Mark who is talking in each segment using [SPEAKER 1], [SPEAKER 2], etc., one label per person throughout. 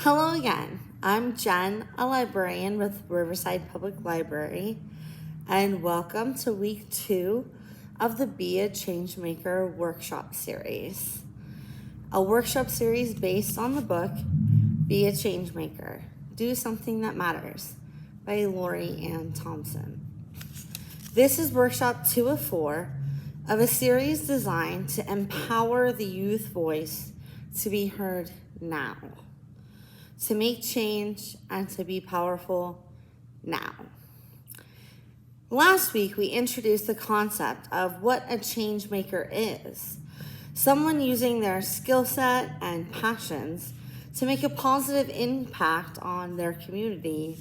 [SPEAKER 1] Hello again. I'm Jen, a librarian with Riverside Public Library, and welcome to week 2 of the Be a Changemaker workshop series. A workshop series based on the book Be a Changemaker, Do Something That Matters by Lori Ann Thompson. This is workshop 2 of 4 of a series designed to empower the youth voice to be heard now, to make change, and to be powerful now. Last week, we introduced the concept of what a change maker is. Someone using their skill set and passions to make a positive impact on their community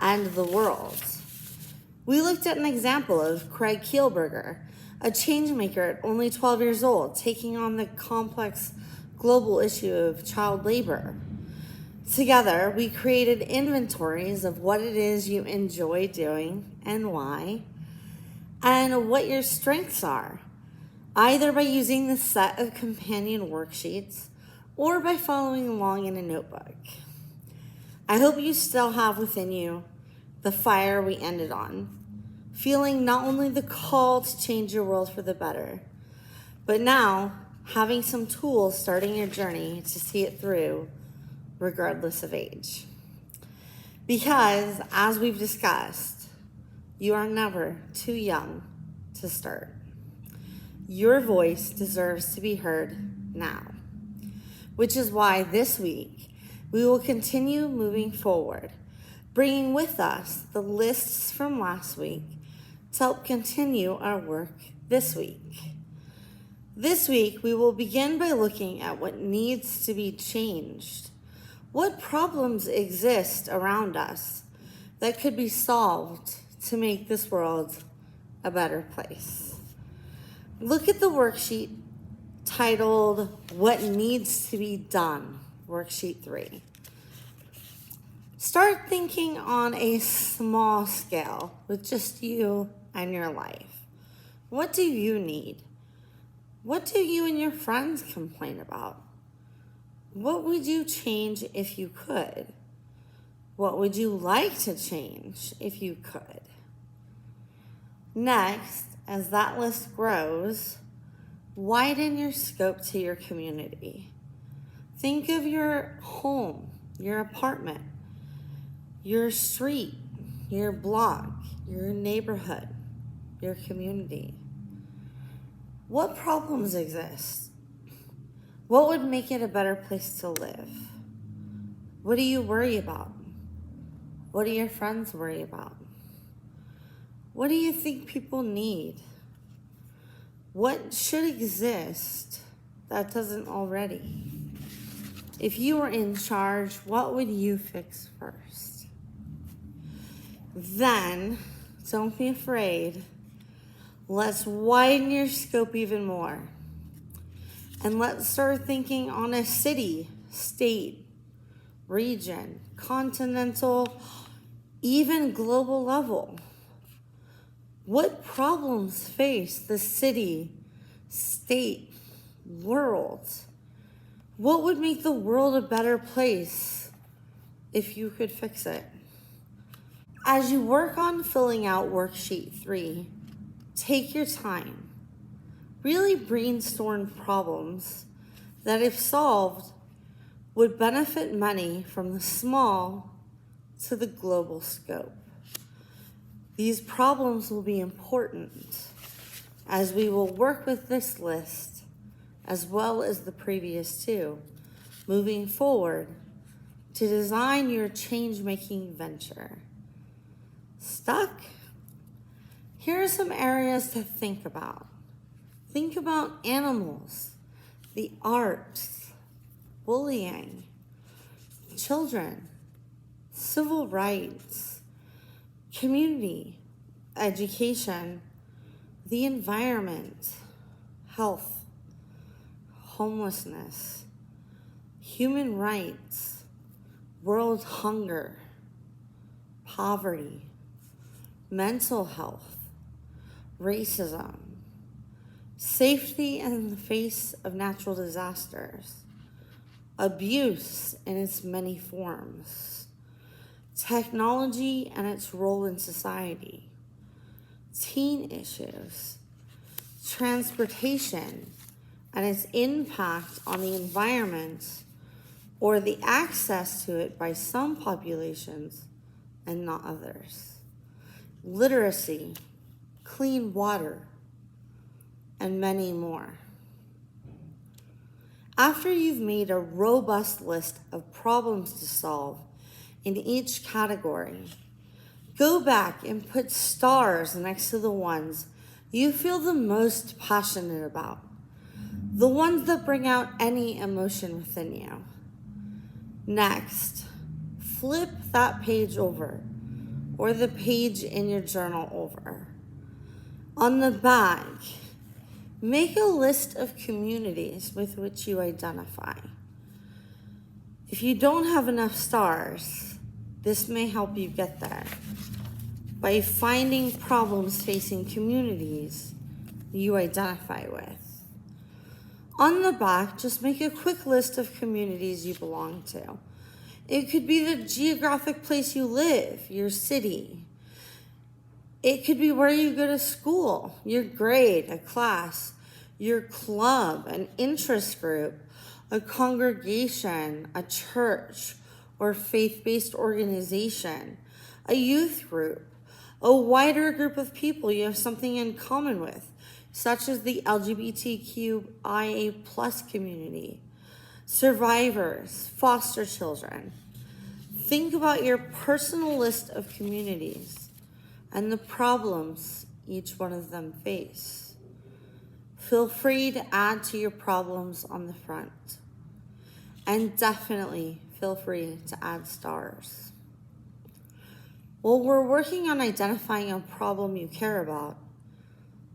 [SPEAKER 1] and the world. We looked at an example of Craig Kielberger, a change maker at only 12 years old, taking on the complex global issue of child labor. Together, we created inventories of what it is you enjoy doing and why, and what your strengths are, either by using the set of companion worksheets or by following along in a notebook. I hope you still have within you the fire we ended on, feeling not only the call to change your world for the better, but now having some tools starting your journey to see it through regardless of age. Because, as we've discussed, you are never too young to start. Your voice deserves to be heard now, which is why this week we will continue moving forward, bringing with us the lists from last week to help continue our work this week. This week, we will begin by looking at what needs to be changed. What problems exist around us that could be solved to make this world a better place? Look at the worksheet titled What Needs to Be Done, Worksheet 3. Start thinking on a small scale with just you and your life. What do you need? What do you and your friends complain about? What would you change if you could? What would you like to change if you could? Next, as that list grows, widen your scope to your community. Think of your home, your apartment, your street, your block, your neighborhood, your community. What problems exist? What would make it a better place to live? What do you worry about? What do your friends worry about? What do you think people need? What should exist that doesn't already? If you were in charge, what would you fix first? Then, don't be afraid. Let's widen your scope even more. And let's start thinking on a city, state, region, continental, even global level. What problems face the city, state, world? What would make the world a better place if you could fix it? As you work on filling out worksheet 3, take your time. Really brainstorm problems that, if solved, would benefit many from the small to the global scope. These problems will be important as we will work with this list as well as the previous 2, moving forward to design your change-making venture. Stuck? Here are some areas to think about. Think about animals, the arts, bullying, children, civil rights, community, education, the environment, health, homelessness, human rights, world hunger, poverty, mental health, racism, safety in the face of natural disasters, abuse in its many forms, technology and its role in society, teen issues, transportation and its impact on the environment or the access to it by some populations and not others, literacy, clean water, and many more. After you've made a robust list of problems to solve in each category, go back and put stars next to the ones you feel the most passionate about, the ones that bring out any emotion within you. Next, flip that page over, or the page in your journal over. On the back, make a list of communities with which you identify. If you don't have enough stars, this may help you get there by finding problems facing communities you identify with. On the back, just make a quick list of communities you belong to. It could be the geographic place you live, your city. It could be where you go to school, your grade, a class, your club, an interest group, a congregation, a church, or faith-based organization, a youth group, a wider group of people you have something in common with, such as the LGBTQIA+ community, survivors, foster children. Think about your personal list of communities and the problems each one of them face. Feel free to add to your problems on the front. And definitely feel free to add stars. While we're working on identifying a problem you care about,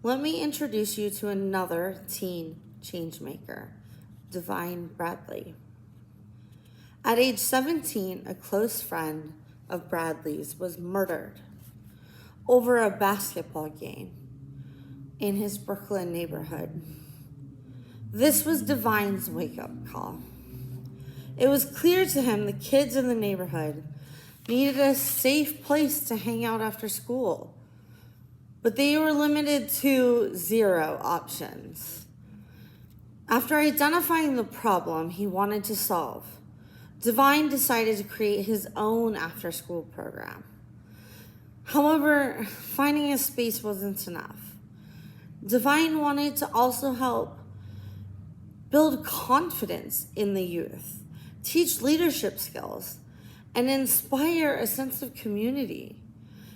[SPEAKER 1] let me introduce you to another teen changemaker, Divine Bradley. At age 17, a close friend of Bradley's was murdered over a basketball game in his Brooklyn neighborhood. This was Divine's wake-up call. It was clear to him the kids in the neighborhood needed a safe place to hang out after school, but they were limited to 0 options. After identifying the problem he wanted to solve, Divine decided to create his own after-school program. However, finding a space wasn't enough. Divine wanted to also help build confidence in the youth, teach leadership skills, and inspire a sense of community.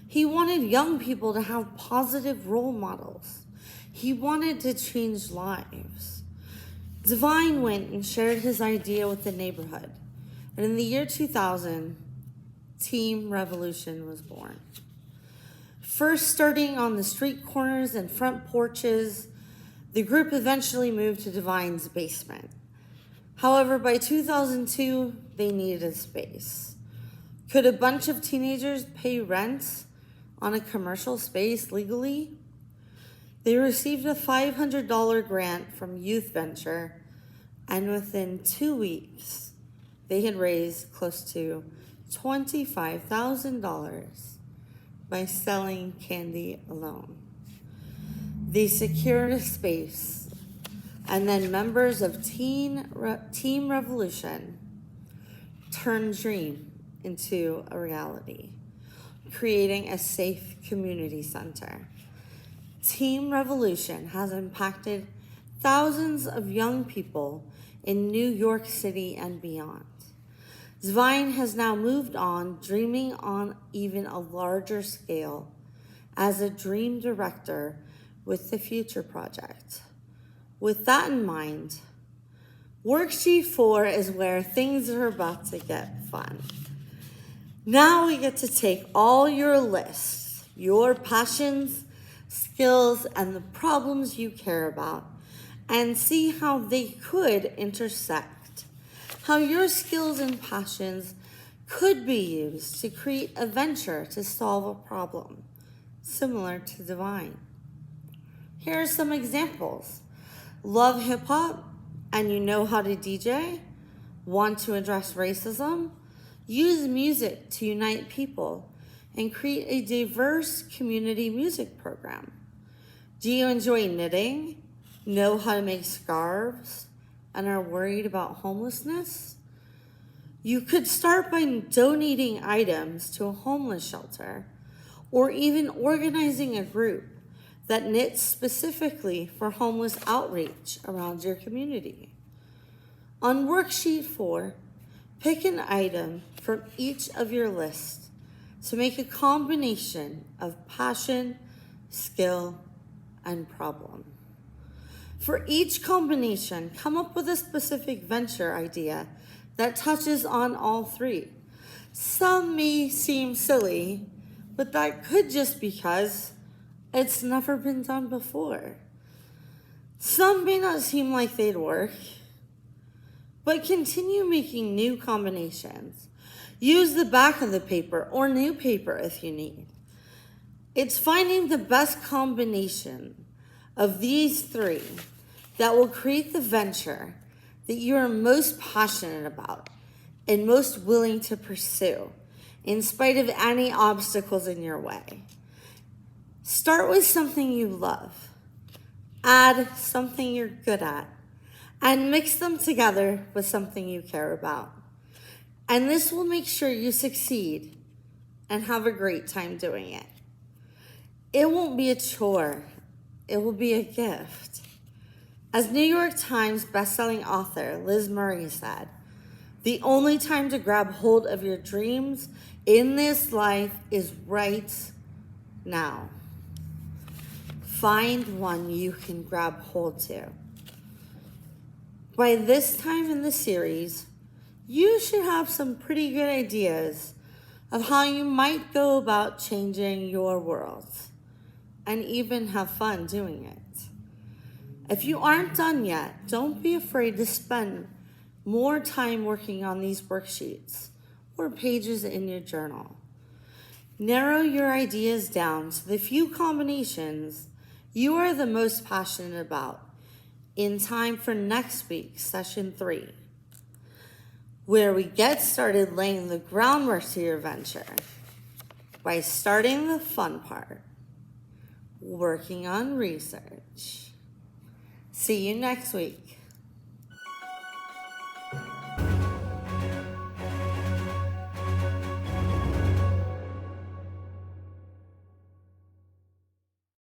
[SPEAKER 1] He wanted young people to have positive role models. He wanted to change lives. Divine went and shared his idea with the neighborhood, and in the year 2000, Team Revolution was born. First starting on the street corners and front porches, the group eventually moved to Divine's basement. However, by 2002, they needed a space. Could a bunch of teenagers pay rent on a commercial space legally? They received a $500 grant from Youth Venture, and within 2 weeks, they had raised close to $25,000 by selling candy alone. They secured a space, and then members of Team Revolution turned dream into a reality, creating a safe community center. Team Revolution has impacted thousands of young people in New York City and beyond. Divine has now moved on, dreaming on even a larger scale as a dream director with the Future Project. With that in mind, Worksheet 4 is where things are about to get fun. Now we get to take all your lists, your passions, skills, and the problems you care about, and see how they could intersect. How your skills and passions could be used to create a venture to solve a problem, similar to Divine. Here are some examples. Love hip hop and you know how to DJ? Want to address racism? Use music to unite people and create a diverse community music program. Do you enjoy knitting? Know how to make scarves? And are worried about homelessness? You could start by donating items to a homeless shelter, or even organizing a group that knits specifically for homeless outreach around your community. On Worksheet 4, pick an item from each of your lists to make a combination of passion, skill, and problem. For each combination, come up with a specific venture idea that touches on all three. Some may seem silly, but that could just because it's never been done before. Some may not seem like they'd work, but continue making new combinations. Use the back of the paper or new paper if you need. It's finding the best combination of these three that will create the venture that you are most passionate about and most willing to pursue, in spite of any obstacles in your way. Start with something you love. Add something you're good at, and mix them together with something you care about. And this will make sure you succeed and have a great time doing it. It won't be a chore. It will be a gift. As New York Times bestselling author Liz Murray said, the only time to grab hold of your dreams in this life is right now. Find one you can grab hold to. By this time in the series, you should have some pretty good ideas of how you might go about changing your world and even have fun doing it. If you aren't done yet, don't be afraid to spend more time working on these worksheets or pages in your journal. Narrow your ideas down to the few combinations you are the most passionate about in time for next week's session 3, where we get started laying the groundwork to your venture by starting the fun part, working on research. See you next week.